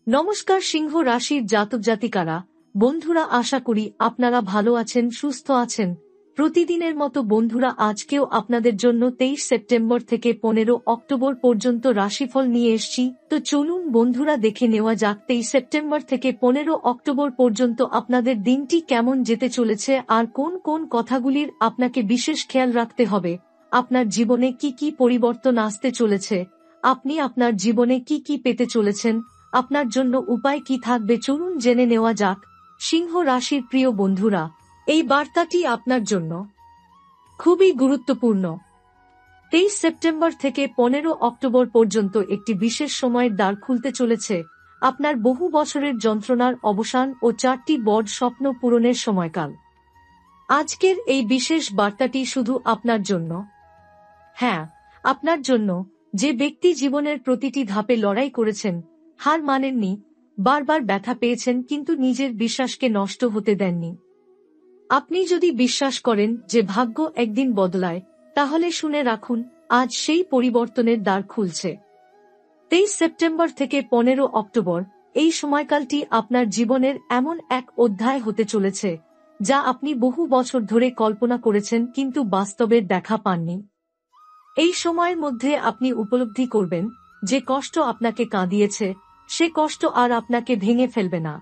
নমস্কার সিংহ রাশির জাতক জাতিকারা, বন্ধুরা, আশা করি আপনারা ভালো আছেন, সুস্থ আছেন। প্রতিদিনের মতো বন্ধুরা, আজকেও আপনাদের জন্য 23 সেপ্টেম্বর থেকে 15 অক্টোবর পর্যন্ত রাশিফল নিয়ে এসেছি। তো চলুন বন্ধুরা, দেখে নেওয়া যাক 23 সেপ্টেম্বর থেকে 15 অক্টোবর পর্যন্ত আপনাদের দিনটি কেমন যেতে চলেছে আর কোন কোন কথাগুলির আপনাকে বিশেষ খেয়াল রাখতে হবে। আপনার জীবনে কি কি পরিবর্তন আসতে চলেছে, আপনি আপনার জীবনে কি কি পেতে চলেছেন, আপনার জন্য উপায় কি থাকবে, চলুন জেনে নেওয়া যাক। সিংহ রাশির প্রিয় বন্ধুরা, এই বার্তাটি আপনার জন্য খুবই গুরুত্বপূর্ণ। 23 সেপ্টেম্বর থেকে 15 অক্টোবর পর্যন্ত একটি বিশেষ সময়ের দ্বার খুলতে চলেছে। আপনার বহু বছরের যন্ত্রণার অবসান ও 4টি বড় স্বপ্ন পূরণের সময়কাল। আজকের এই বিশেষ বার্তাটি শুধু আপনার জন্য। হ্যাঁ, আপনার জন্য, যে ব্যক্তি জীবনের প্রতিটি ধাপে লড়াই করেছেন, হার মানেননি, বারবার ব্যথা পেয়েছেন কিন্তু নিজের বিশ্বাসকে নষ্ট হতে দেননি। আপনি যদি বিশ্বাস করেন যে ভাগ্য একদিন বদলায়, তাহলে শুনে রাখুন, আজ সেই পরিবর্তনের দ্বার খুলছে। 23 সেপ্টেম্বর থেকে 15 অক্টোবর, এই সময়কালটি আপনার জীবনের এমন এক অধ্যায় হতে চলেছে যা আপনি বহু বছর ধরে কল্পনা করেছেন কিন্তু বাস্তবের দেখা পাননি। এই সময়ের মধ্যে আপনি উপলব্ধি করবেন যে কষ্ট আপনাকে কাঁদিয়েছে, সে কষ্ট আর আপনাকে ভেঙে ফেলবে না।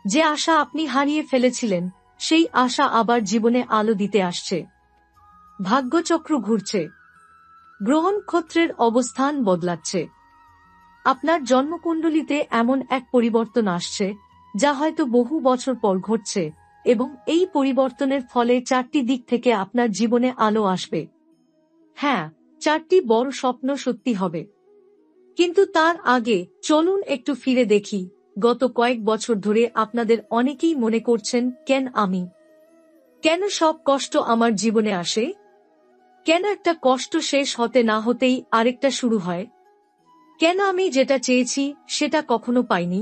যে আশা আপনি হারিয়ে ফেলেছিলেন, সেই আশা আবার জীবনে আলো দিতে আসছে। ভাগ্যচক্র ঘুরছে, গ্রহ নক্ষত্রের অবস্থান বদলাচ্ছে। আপনার জন্মকুণ্ডলিতে এমন এক পরিবর্তন আসছে যা হয়তো বহু বছর পর ঘটছে, এবং এই পরিবর্তনের ফলে 4টি দিক থেকে আপনার জীবনে আলো আসবে। হ্যাঁ, 4টি বড় স্বপ্ন সত্যি হবে। কিন্তু তার আগে চলুন একটু ফিরে দেখি। গত কয়েক বছর ধরে আপনাদের অনেকেই মনে করছেন, কেন সব কষ্ট আমার জীবনে আসে? কেন একটা কষ্ট শেষ হতে না হতেই আরেকটা শুরু হয়? কেন আমি যেটা চেয়েছি সেটা কখনো পাইনি?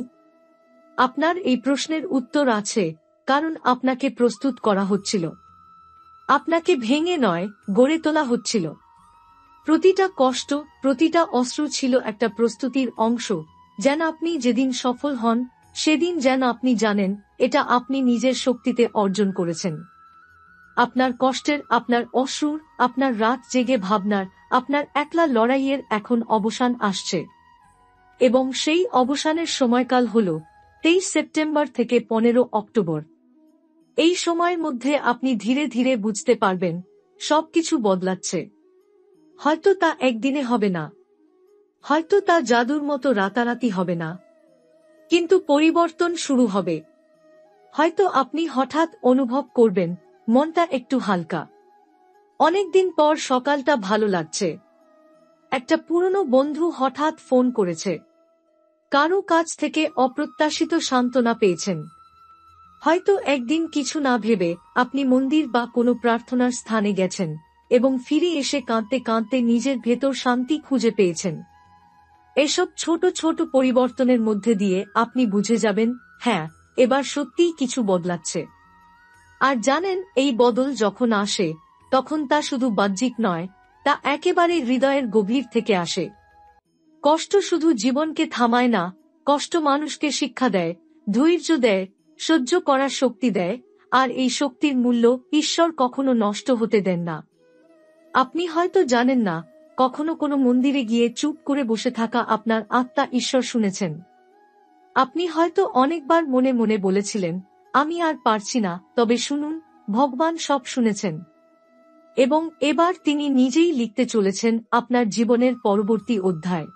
আপনার এই প্রশ্নের উত্তর আছে, কারণ আপনাকে প্রস্তুত করা হচ্ছিল। আপনাকে ভেঙে নয়, গড়ে তোলা হচ্ছিল। প্রতিটা কষ্ট, প্রতিটা অশ্রু ছিল একটা প্রস্তুতির অংশ, যেন আপনি যেদিন সফল হন, সেদিন যেন আপনি জানেন এটা আপনি নিজের শক্তিতে অর্জন করেছেন। আপনার কষ্টের, আপনার অশ্রুর, আপনার রাত জেগে ভাবনার, আপনার একলা লড়াইয়ের এখন অবসান আসছে। এবং সেই অবসানের সময়কাল হল 23 সেপ্টেম্বর থেকে 15 অক্টোবর। এই সময়ের মধ্যে আপনি ধীরে ধীরে বুঝতে পারবেন সবকিছু বদলাচ্ছে। হয়তো তা একদিনে হবে না, হয়তো তা জাদুর মতো রাতারাতি হবে না, কিন্তু পরিবর্তন শুরু হবে। হয়তো আপনি হঠাৎ অনুভব করবেন মনটা একটু হালকা। অনেকদিন পর সকালটা ভালো লাগছে। একটা পুরনো বন্ধু হঠাৎ ফোন করেছে। কারো কাছ থেকে অপ্রত্যাশিত সান্ত্বনা পেয়েছেন। হয়তো একদিন কিছু না ভেবে আপনি মন্দির বা কোনো প্রার্থনার স্থানে গেছেন এবং ফিরে এসে কাঁদতে কাঁদতে নিজের ভেতর শান্তি খুঁজে পেয়েছেন। এসব ছোট ছোট পরিবর্তনের মধ্যে দিয়ে আপনি বুঝে যাবেন, হ্যাঁ, এবার সত্যিই কিছু বদলাচ্ছে। আর জানেন, এই বদল যখন আসে, তখন তা শুধু বাহ্যিক নয়, তা একেবারে হৃদয়ের গভীর থেকে আসে। কষ্ট শুধু জীবনকে থামায় না, কষ্ট মানুষকে শিক্ষা দেয়, ধৈর্য দেয়, সহ্য করার শক্তি দেয়, আর এই শক্তির মূল্য ঈশ্বর কখনো নষ্ট হতে দেন না। আপনি হয়তো জানেন না, কখনো কোনো মন্দিরে গিয়ে চুপ করে বসে থাকা আপনার আত্মা ঈশ্বর শুনেছেন। আপনি হয়তো অনেকবার মনে মনে বলেছিলেন, আমি আর পারছি না, তবে শুনুন, ভগবান সব শুনেছেন। এবং এবার তিনি নিজেই লিখতে চলেছেন আপনার জীবনের পরবর্তী অধ্যায়।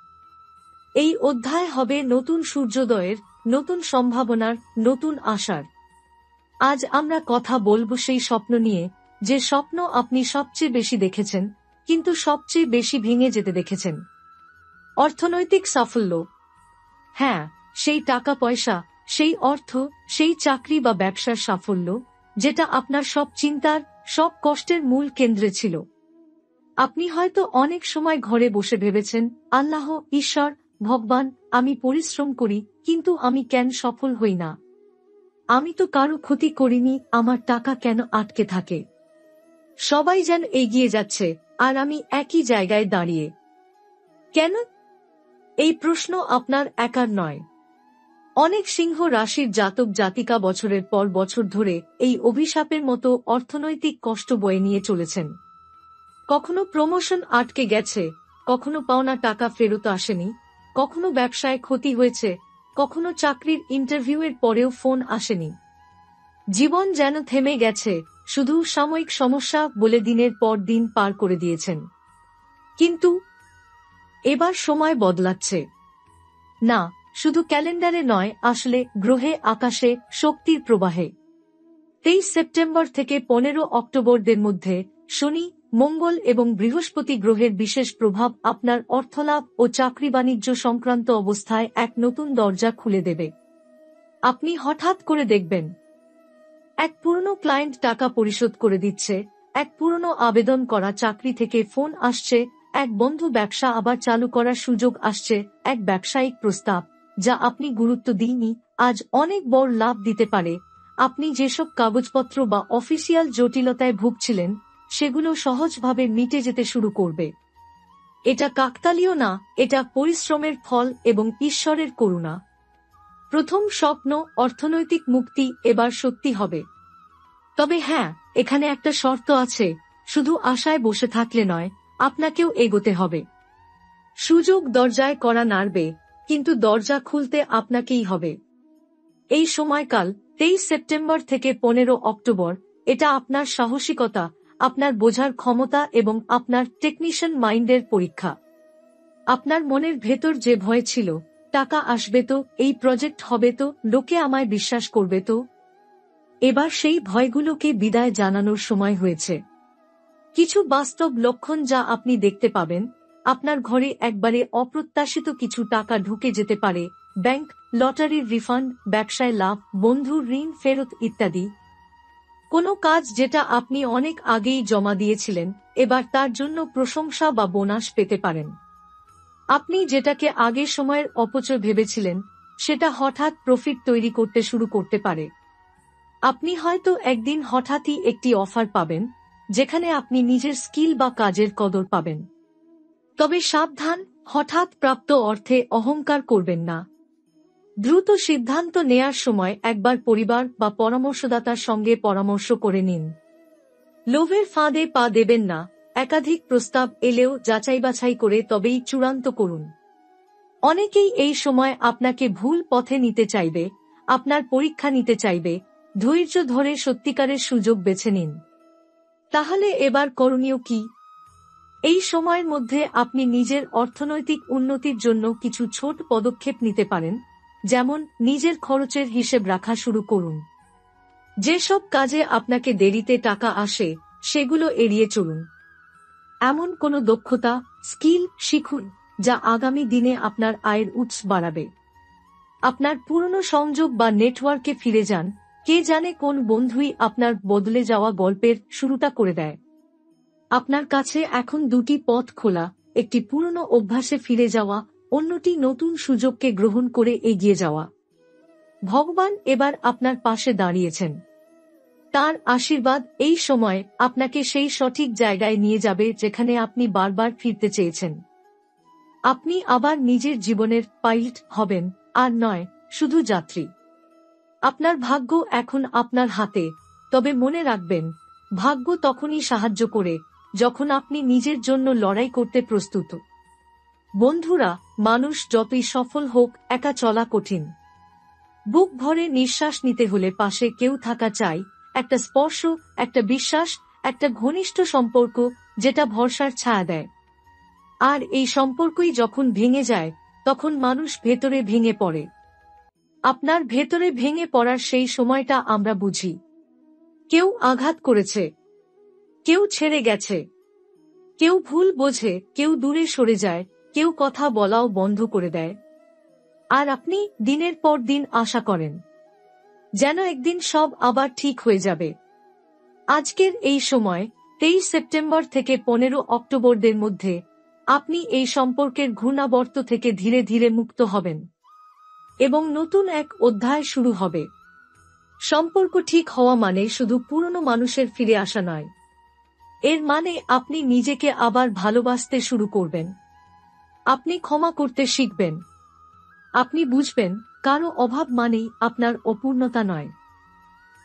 এই অধ্যায় হবে নতুন সূর্যোদয়ের, নতুন সম্ভাবনার, নতুন আশার। আজ আমরা কথা বলবো সেই স্বপ্ন নিয়ে, যে স্বপ্ন আপনি সবচেয়ে বেশি দেখেছেন, কিন্তু সবচেয়ে বেশি ভেঙে যেতে দেখেছেন। অর্থনৈতিক সাফল্য। হ্যাঁ, সেই টাকা পয়সা, সেই অর্থ, সেই চাকরি বা ব্যবসার সাফল্য, যেটা আপনার সব চিন্তার, সব কষ্টের মূল কেন্দ্রে ছিল। আপনি হয়তো অনেক সময় ঘরে বসে ভেবেছেন, আল্লাহ, ঈশ্বর, ভগবান, আমি পরিশ্রম করি, কিন্তু আমি কেন সফল হই না? আমি তো কারো ক্ষতি করিনি, আমার টাকা কেন আটকে থাকে? সবাই যেন এগিয়ে যাচ্ছে, আর আমি একই জায়গায় দাঁড়িয়ে কেন? এই প্রশ্ন আপনার একার নয়। অনেক সিংহ রাশির জাতক জাতিকা বছরের পর বছর ধরে এই অভিশাপের মতো অর্থনৈতিক কষ্ট বয়ে নিয়ে চলেছেন। কখনো প্রমোশন আটকে গেছে, কখনো পাওনা টাকা ফেরত আসেনি, কখনো ব্যবসায় ক্ষতি হয়েছে, কখনো চাকরির ইন্টারভিউয়ের পরেও ফোন আসেনি। জীবন যেন থেমে গেছে, শুধু সাময়িক সমস্যা বলে দিনের পর দিন পার করে দিয়েছেন। কিন্তু এবার সময় বদলাচ্ছে। না, শুধু ক্যালেন্ডারে নয়, আসলে গ্রহে, আকাশে, শক্তির প্রবাহে। 23 সেপ্টেম্বর থেকে 15 অক্টোবরদের মধ্যে শনি, মঙ্গল এবং বৃহস্পতি গ্রহের বিশেষ প্রভাব আপনার অর্থলাভ ও চাকরি বাণিজ্য সংক্রান্ত অবস্থায় এক নতুন দরজা খুলে দেবে। আপনি হঠাৎ করে দেখবেন এক পুরনো ক্লায়েন্ট টাকা পরিশোধ করে দিচ্ছে, এক পুরনো আবেদন করা চাকরি থেকে ফোন আসছে, এক বন্ধু ব্যবসা আবার চালু করার সুযোগ আসছে, এক ব্যবসায়িক প্রস্তাব যা আপনি গুরুত্ব দিননি আজ অনেক বড় লাভ দিতে পারে। আপনি যেসব কাগজপত্র বা অফিসিয়াল জটিলতায় ভুগছিলেন সেগুলো সহজভাবে মিটে যেতে শুরু করবে। এটা কাকতালীয় না, এটা পরিশ্রমের ফল এবং ঈশ্বরের করুণা। প্রথম স্বপ্ন, অর্থনৈতিক মুক্তি, এবার সত্যি হবে। তবে হ্যাঁ, এখানে একটা শর্ত আছে, শুধু আশায় বসে থাকলে নয়, আপনাকেও এগোতে হবে। সুযোগ দরজায় কড়া নাড়বে, কিন্তু দরজা খুলতে আপনাকেই হবে। এই সময়কাল 23 সেপ্টেম্বর থেকে 15 অক্টোবর, এটা আপনার সাহসিকতা, আপনার বোঝার ক্ষমতা এবং আপনার টেকনিশিয়ান মাইন্ডের পরীক্ষা। আপনার মনের ভেতর যে ভয় ছিল, টাকা আসবে তো, এই প্রজেক্ট হবে তো, লোকে আমায় বিশ্বাস করবে তো, এবার সেই ভয়গুলোকে বিদায় জানানোর সময় হয়েছে। কিছু বাস্তব লক্ষণ যা আপনি দেখতে পাবেন, আপনার ঘরে একবারে অপ্রত্যাশিত কিছু টাকা ঢুকে যেতে পারে, ব্যাংক, লটারির রিফান্ড, ব্যবসায় লাভ, বন্ধুর ঋণ ফেরত ইত্যাদি। কোনো কাজ যেটা আপনি অনেক আগেই জমা দিয়েছিলেন, এবার তার জন্য প্রশংসা বা বোনাস পেতে পারেন। আপনি যেটাকে আগে সময়ের অপচয় ভেবেছিলেন, সেটা হঠাৎ প্রফিট তৈরি করতে শুরু করতে পারে। আপনি হয়তো একদিন হঠাৎই একটি অফার পাবেন, যেখানে আপনি নিজের স্কিল বা কাজের কদর পাবেন। তবে সাবধান, হঠাৎ প্রাপ্ত অর্থে অহংকার করবেন না। দ্রুত সিদ্ধান্ত নেয়ার সময় একবার পরিবার বা পরামর্শদাতার সঙ্গে পরামর্শ করে নিন। লোভের ফাঁদে পা দেবেন না, একাধিক প্রস্তাব এলেও যাচাই বাছাই করে তবেই চূড়ান্ত করুন। অনেকেই এই সময় আপনাকে ভুল পথে নিতে চাইবে, আপনার পরীক্ষা নিতে চাইবে, ধৈর্য ধরে সত্যিকারের সুযোগ বেছে নিন। তাহলে এবার করণীয় কি? এই সময়ের মধ্যে আপনি নিজের অর্থনৈতিক উন্নতির জন্য কিছু ছোট পদক্ষেপ নিতে পারেন, যেমন নিজের খরচের হিসেব রাখা শুরু করুন। যেসব কাজে আপনাকে দেরিতে টাকা আসে সেগুলো এড়িয়ে চলুন। এমন কোনো দক্ষতা, স্কিল শিখুন যা আগামী দিনে আপনার আয়ের উৎস বাড়াবে। আপনার পুরনো সংযোগ বা নেটওয়ার্কে ফিরে যান, কে জানে কোন বন্ধুই আপনার বদলে যাওয়া গল্পের শুরুটা করে দেয়। আপনার কাছে এখন দুটি পথ খোলা, একটি পুরনো অভ্যাসে ফিরে যাওয়া, অন্যটি নতুন সুযোগকে গ্রহণ করে এগিয়ে যাওয়া। ভগবান এবার আপনার পাশে দাঁড়িয়েছেন। তার আশীর্বাদ এই সময় আপনাকে সেই সঠিক জায়গায় নিয়ে যাবে যেখানে আপনি বারবার ফিরতে চেয়েছেন। আপনি আবার নিজের জীবনের পাইলট হবেন, আর নয় শুধু যাত্রী। আপনার ভাগ্য এখন আপনার হাতে, তবে মনে রাখবেন, ভাগ্য তখনই সাহায্য করে যখন আপনি নিজের জন্য লড়াই করতে প্রস্তুত। বন্ধুরা, মানুষ যতই সফল হোক, একা চলা কঠিন। বুক ভরে নিঃশ্বাস নিতে হলে পাশে কেউ থাকা চাই, একটা স্পর্শ, একটা বিশ্বাস, একটা ঘনিষ্ঠ সম্পর্ক যেটা ভরসার ছায়া দেয়। আর এই সম্পর্কই যখন ভেঙে যায়, তখন মানুষ ভেতরে ভেঙে পড়ে। আপনার ভেতরে ভেঙে পড়ার সেই সময়টা আমরা বুঝি। কেউ আঘাত করেছে, কেউ ছেড়ে গেছে, কেউ ভুল বোঝে, কেউ দূরে সরে যায়, কেউ কথা বলাও বন্ধ করে দেয়। আর আপনি দিনের পর দিন আশা করেন যেন একদিন সব আবার ঠিক হয়ে যাবে। আজকের এই সময় 23 সেপ্টেম্বর থেকে 15 অক্টোবরদের মধ্যে আপনি এই সম্পর্কের ঘূর্ণাবর্ত থেকে ধীরে ধীরে মুক্ত হবেন এবং নতুন এক অধ্যায় শুরু হবে। সম্পর্ক ঠিক হওয়া মানে শুধু পুরনো মানুষের ফিরে আসা নয়, এর মানে আপনি নিজেকে আবার ভালোবাসতে শুরু করবেন। আপনি ক্ষমা করতে শিখবেন। আপনি বুঝবেন কারো অভাব মানেই আপনার অপূর্ণতা নয়।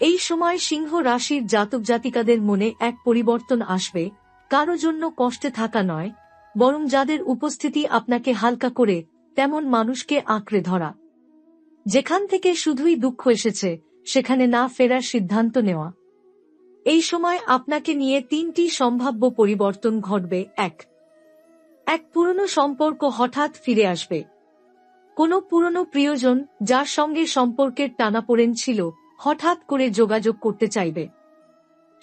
এই সময় সিংহ রাশির জাতক জাতিকাদের মনে এক পরিবর্তন আসবে, কারো জন্য কষ্টে থাকা নয়, বরং যাদের উপস্থিতি আপনাকে হালকা করে তেমন মানুষকে আঁকড়ে ধরা। যেখান থেকে শুধুই দুঃখ এসেছে সেখানে না ফেরার সিদ্ধান্ত নেওয়া। এই সময় আপনাকে নিয়ে 3টি সম্ভাব্য পরিবর্তন ঘটবে। এক পুরনো সম্পর্ক হঠাৎ ফিরে আসবে। কোনো পুরনো প্রিয়জন যার সঙ্গে সম্পর্কের টানাপোড়েন ছিল হঠাৎ করে যোগাযোগ করতে চাইবে।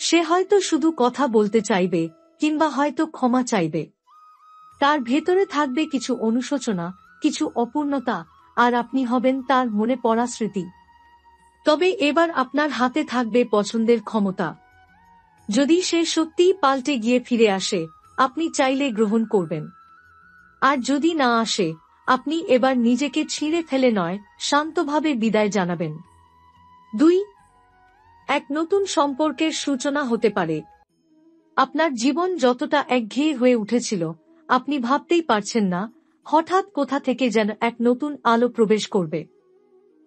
সে হয়তো শুধু কথা বলতে চাইবে কিংবা হয়তো ক্ষমা চাইবে। তার ভেতরে থাকবে কিছু অনুশোচনা, কিছু অপূর্ণতা, আর আপনি হবেন তার মনে পড়া স্মৃতি। তবে এবার আপনার হাতে থাকবে পছন্দের ক্ষমতা। যদি সে সত্যিই পাল্টে গিয়ে ফিরে আসে, আপনি চাইলে গ্রহণ করবেন। আর যদি না আসে, আপনি এবার নিজেকে ছিঁড়ে ফেলে নয়, শান্তভাবে বিদায় জানাবেন। 2. এক নতুন সম্পর্কের সূচনা হতে পারে। আপনার জীবন যতটা একঘেয়ে হয়ে উঠেছিল, আপনি ভাবতেই পারছেন না, হঠাৎ কোথা থেকে যেন এক নতুন আলো প্রবেশ করবে।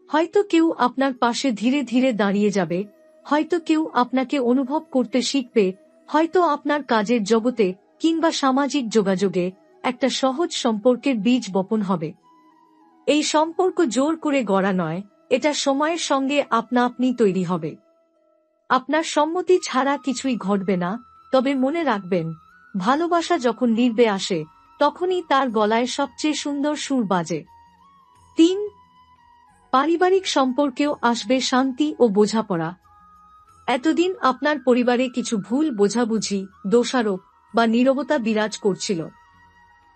হয়তো কেউ আপনার পাশে ধীরে ধীরে দাঁড়িয়ে যাবে, হয়তো কেউ আপনাকে অনুভব করতে শিখবে, হয়তো আপনার কাজের জগতে কিংবা সামাজিক যোগাযোগে একটা সহজ সম্পর্কের বীজ বপন হবে। এই সম্পর্ক জোর করে গড়া নয়, এটা সময়ের সঙ্গে আপনা আপনি তৈরি হবে। আপনার সম্মতি ছাড়া কিছুই ঘটবে না, তবে মনে রাখবেন, ভালোবাসা যখন নির্বে আসে তখনই তার গলায় সবচেয়ে সুন্দর সুর বাজে। 3. পারিবারিক সম্পর্কেও আসবে শান্তি ও বোঝাপড়া। এতদিন আপনার পরিবারে কিছু ভুল বোঝাবুঝি, দোষারোপ বা নীরবতা বিরাজ করছিল,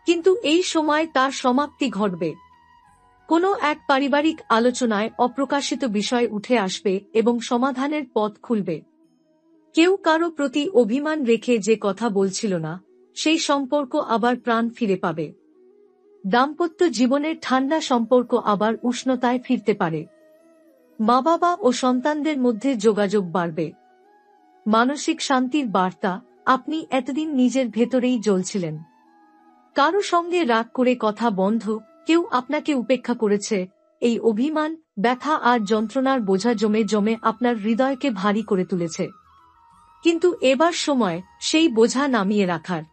কিন্তু এই সময় তার সমাপ্তি ঘটবে। কোনো এক পারিবারিক আলোচনায় অপ্রকাশিত বিষয় উঠে আসবে এবং সমাধানের পথ খুলবে। কেউ কারো প্রতি অভিমান রেখে যে কথা বলছিল না, সেই সম্পর্ক আবার প্রাণ ফিরে পাবে। দাম্পত্য জীবনের ঠান্ডা সম্পর্ক আবার উষ্ণতায় ফিরতে পারে। মা বাবা ও সন্তানদের মধ্যে যোগাযোগ বাড়বে। মানসিক শান্তির বার্তা, আপনি এতদিন নিজের ভেতরেই জ্বলছিলেন। কারো সঙ্গে রাগ করে কথা বন্ধ, কেউ আপনাকে উপেক্ষা করেছে, এই অভিমান, ব্যথা আর যন্ত্রণার বোঝা জমে জমে আপনার হৃদয়কে ভারী করে তুলেছে। কিন্তু এবার সময় সেই বোঝা নামিয়ে রাখার।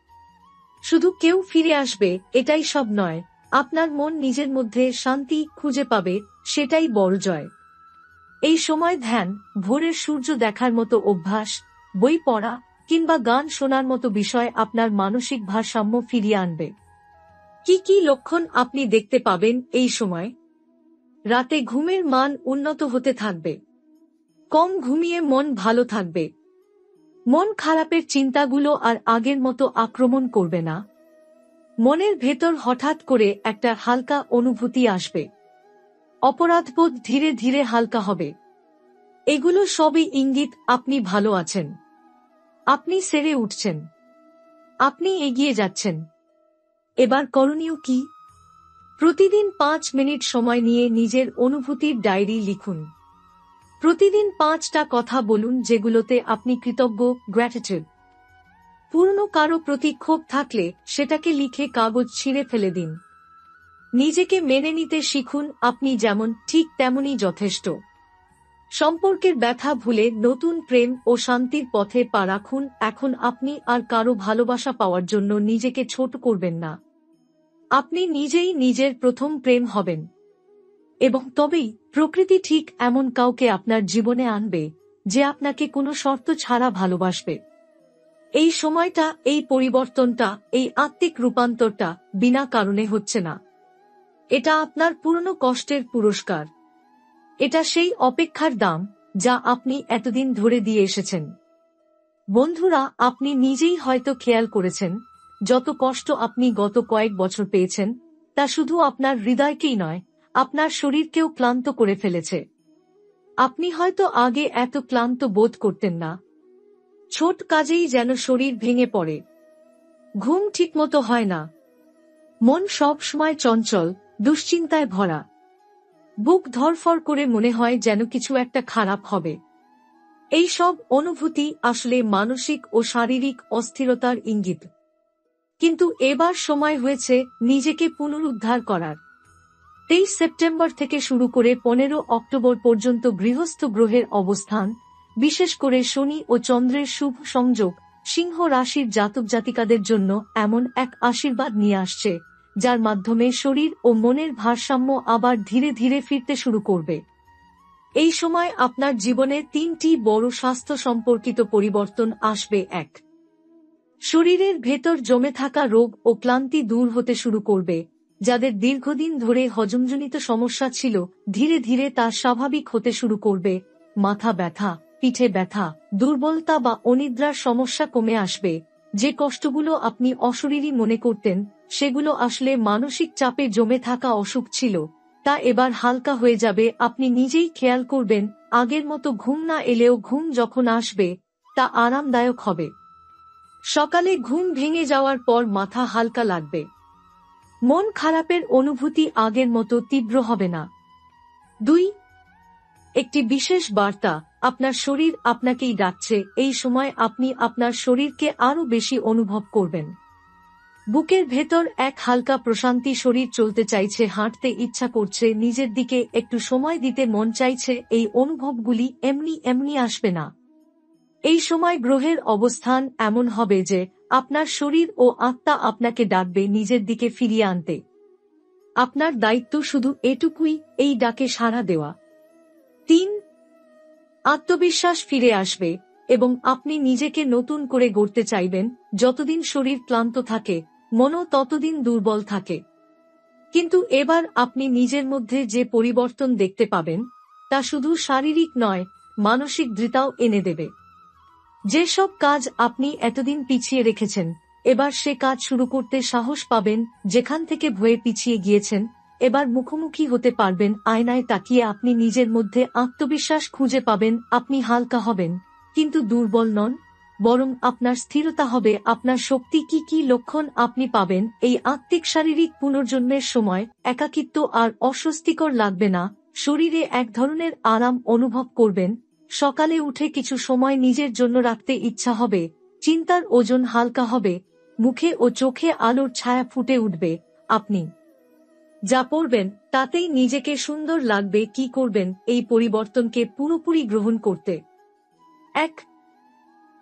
শুধু কেউ ফিরে আসবে এটাই সব নয়, আপনার মন নিজের মধ্যে শান্তি খুঁজে পাবে, সেটাই বড় জয়। এই সময় ধ্যান, ভোরের সূর্য দেখার মতো অভ্যাস, বই পড়া কিংবা গান শোনার মতো বিষয় আপনার মানসিক ভারসাম্য ফিরিয়ে আনবে। কি কি লক্ষণ আপনি দেখতে পাবেন এই সময়? রাতে ঘুমের মান উন্নত হতে থাকবে। কম ঘুমিয়ে মন ভালো থাকবে। মন খারাপের চিন্তাগুলো আর আগের মতো আক্রমণ করবে না। মনের ভেতর হঠাৎ করে একটা হালকা অনুভূতি আসবে। অপরাধবোধ ধীরে ধীরে হালকা হবে। এগুলো সবই ইঙ্গিত আপনি ভালো আছেন। আপনি সেরে উঠছেন। আপনি এগিয়ে যাচ্ছেন। এবার করণীয় কি? প্রতিদিন 5 মিনিট সময় নিয়ে নিজের অনুভূতির ডায়েরি লিখুন। প্রতিদিন 5টা কথা বলুন যেগুলোতে আপনি কৃতজ্ঞ, গ্র্যাটিটিউড। পুরনো কারো প্রতি ক্ষোভ থাকলে সেটাকে লিখে কাগজ ছিঁড়ে ফেলে দিন। নিজেকে মেনে নিতে শিখুন, আপনি যেমন ঠিক তেমনই যথেষ্ট। সম্পর্কের ব্যথা ভুলে নতুন প্রেম ও শান্তির পথে পা রাখুন। এখন আপনি আর কারো ভালোবাসা পাওয়ার জন্য নিজেকে ছোট করবেন না। আপনি নিজেই নিজের প্রথম প্রেম হবেন। এবং তবেই প্রকৃতি ঠিক এমন কাউকে আপনার জীবনে আনবে, যে আপনাকে কোনো শর্ত ছাড়া ভালোবাসবে। এই সময়টা, এই পরিবর্তনটা, এই আত্মিক রূপান্তরটা বিনা কারণে হচ্ছে না। এটা আপনার পুরনো কষ্টের পুরস্কার। এটা সেই অপেক্ষার দাম যা আপনি এতদিন ধরে দিয়ে এসেছেন। বন্ধুরা, আপনি নিজেই হয়তো খেয়াল করেছেন, যত কষ্ট আপনি গত কয়েক বছর পেয়েছেন, তা শুধু আপনার হৃদয়কেই নয়, আপনার শরীরকেও ক্লান্ত করে ফেলেছে। আপনি হয়তো আগে এত ক্লান্ত বোধ করতেন না। ছোট কাজেই যেন শরীর ভেঙে পড়ে। ঘুম ঠিকমতো হয় না। মন সব সময় চঞ্চল, দুশ্চিন্তায় ভরা। বুক ধড়ফড় করে মনে হয় যেন কিছু একটা খারাপ হবে। এই সব অনুভূতি আসলে মানসিক ও শারীরিক অস্থিরতার ইঙ্গিত। কিন্তু এবার সময় হয়েছে নিজেকে পুনরুদ্ধার করার। 23 সেপ্টেম্বর থেকে শুরু করে 15 অক্টোবর পর্যন্ত গৃহস্থ গ্রহের অবস্থান, বিশেষ করে শনি ও চন্দ্রের শুভ সংযোগ সিংহ রাশির জাতক জাতিকাদের জন্য এমন এক আশীর্বাদ নিয়ে আসছে, যার মাধ্যমে শরীর ও মনের ভারসাম্য আবার ধীরে ধীরে ফিরতে শুরু করবে। এই সময় আপনার জীবনে 3টি বড় স্বাস্থ্য সম্পর্কিত পরিবর্তন আসবে। 1. শরীরের ভেতর জমে থাকা রোগ ও ক্লান্তি দূর হতে শুরু করবে। যাদের দীর্ঘদিন ধরে হজমজনিত সমস্যা ছিল, ধীরে ধীরে তা স্বাভাবিক হতে শুরু করবে। মাথা ব্যথা, পিঠে ব্যথা, দুর্বলতা বা অনিদ্রার সমস্যা কমে আসবে। যে কষ্টগুলো আপনি অশরীরী মনে করতেন, সেগুলো আসলে মানসিক চাপে জমে থাকা অসুখ ছিল, তা এবার হালকা হয়ে যাবে। আপনি নিজেই খেয়াল করবেন, আগের মতো ঘুম না এলেও ঘুম যখন আসবে, তা আরামদায়ক হবে। সকালে ঘুম ভেঙে যাওয়ার পর মাথা হালকা লাগবে। মন খারাপের অনুভূতি আগের মতো তীব্র হবে না। 2. একটি বিশেষ বার্তা, আপনার শরীর আপনাকেই ডাকছে। এই সময় আপনি আপনার শরীরকে আরো বেশি অনুভব করবেন। বুকের ভেতর এক হালকা প্রশান্তি, শরীর চলতে চাইছে, হাঁটতে ইচ্ছা করছে, নিজের দিকে একটু সময় দিতে মন চাইছে। এই অনুভবগুলি এমনি এমনি আসবে না। এই সময় গ্রহের অবস্থান এমন হবে যে আপনার শরীর ও আত্মা আপনাকে ডাকবে নিজের দিকে ফিরিয়ে আনতে। আপনার দায়িত্ব শুধু এটুকুই, এই ডাকে সাড়া দেওয়া। 3. আত্মবিশ্বাস ফিরে আসবে এবং আপনি নিজেকে নতুন করে গড়তে চাইবেন। যতদিন শরীর ক্লান্ত থাকে, মনও ততদিন দুর্বল থাকে। কিন্তু এবার আপনি নিজের মধ্যে যে পরিবর্তন দেখতে পাবেন, তা শুধু শারীরিক নয়, মানসিক দৃঢ়তাও এনে দেবে। যেসব কাজ আপনি এতদিন পিছিয়ে রেখেছেন, এবার সে কাজ শুরু করতে সাহস পাবেন। যেখান থেকে ভয়ে পিছিয়ে গিয়েছেন, এবার মুখোমুখি হতে পারবেন। আয়নায় তাকিয়ে আপনি নিজের মধ্যে আত্মবিশ্বাস খুঁজে পাবেন। আপনি হালকা হবেন, কিন্তু দুর্বল নন, বরং আপনার স্থিরতা হবে। আপনার শক্তি কি কি লক্ষণ আপনি পাবেন এই আত্মিক শারীরিক পুনর্জন্মের সময়। একাকিত্ব আর অস্বস্তিকর লাগবে না, শরীরে এক ধরনের আরাম অনুভব করবেন। সকালে উঠে কিছু সময় নিজের জন্য রাখতে ইচ্ছা হবে। চিন্তার ওজন হালকা হবে, মুখে ও চোখে আলোর ছায়া ফুটে উঠবে। আপনি যা পড়বেন তাতেই নিজেকে সুন্দর লাগবে। কি করবেন এই পরিবর্তনকে পুরোপুরি গ্রহণ করতে? 1.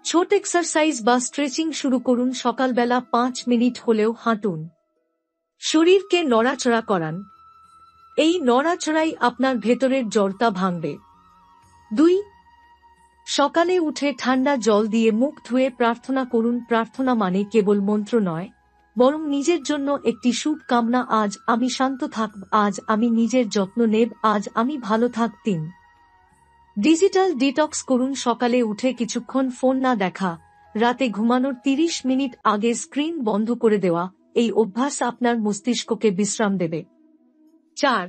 ছোট এক্সারসাইজ বা স্ট্রেচিং শুরু করুন। সকালবেলা 5 মিনিট হলেও হাঁটুন, শরীরকে নড়াচড়া করান। এই নড়াচড়াই আপনার ভেতরের জড়তা ভাঙবে। 2. সকালে উঠে ঠান্ডা জল দিয়ে মুখ ধুয়ে প্রার্থনা করুন। প্রার্থনা মানে কেবল মন্ত্র নয়, বরং নিজের জন্য একটি শুভ কামনা। আজ আমি শান্ত থাকব, আজ আমি নিজের যত্ন নেব, আজ আমি ভালো থাক। 3. ডিজিটাল ডিটক্স করুন। সকালে উঠে কিছুক্ষণ ফোন না দেখা, রাতে ঘুমানোর 30 মিনিট আগে স্ক্রিন বন্ধ করে দেওয়া। এই অভ্যাস আপনার মস্তিষ্ককে বিশ্রাম দেবে। 4.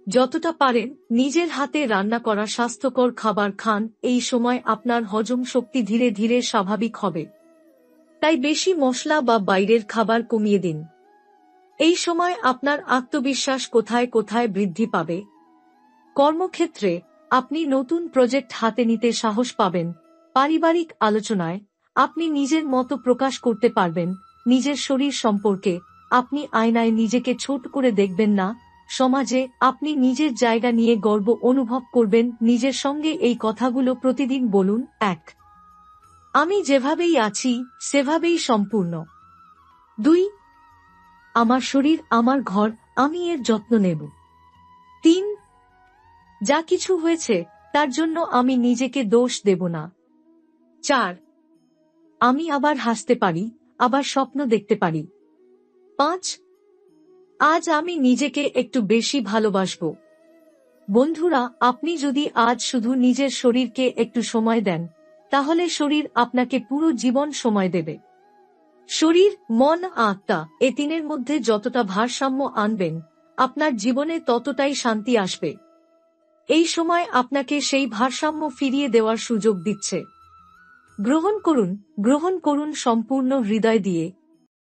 যতটা পারেন নিজের হাতে রান্না করা স্বাস্থ্যকর খাবার খান। এই সময় আপনার হজম শক্তি ধীরে ধীরে স্বাভাবিক হবে, তাই বেশি মশলা বা বাইরের খাবার কমিয়ে দিন। এই সময় আপনার আত্মবিশ্বাস কোথায় কোথায় বৃদ্ধি পাবে। কর্মক্ষেত্রে আপনি নতুন প্রজেক্ট হাতে নিতে সাহস পাবেন। পারিবারিক আলোচনায় আপনি নিজের মতো প্রকাশ করতে পারবেন। নিজের শরীর সম্পর্কে আপনি আয়নায় নিজেকে ছোট করে দেখবেন না। সমাজে আপনি নিজের জায়গা নিয়ে গর্ব অনুভব করবেন। নিজের সঙ্গে এই কথাগুলো প্রতিদিন বলুন। 1. আমি যেভাবেই আছি সেভাবেই সম্পূর্ণ। 2. আমার শরীর আমার ঘর, আমি এর যত্ন নেব। 3. যা কিছু হয়েছে তার জন্য আমি নিজেকে দোষ দেব না। 4. আমি আবার হাসতে পারি, আবার স্বপ্ন দেখতে পারি। 5. আজ আমি নিজেকে একটু বেশি ভালোবাসব। বন্ধুরা, আপনি যদি আজ শুধু নিজের শরীরকে একটু সময় দেন, তাহলে শরীর আপনাকে পুরো জীবন সময় দেবে। শরীর, মন, আত্মা, এ তিনের মধ্যে যতটা ভারসাম্য আনবেন, আপনার জীবনে ততটাই শান্তি আসবে। এই সময় আপনাকে সেই ভারসাম্য ফিরিয়ে দেওয়ার সুযোগ দিচ্ছে। গ্রহণ করুন সম্পূর্ণ হৃদয় দিয়ে।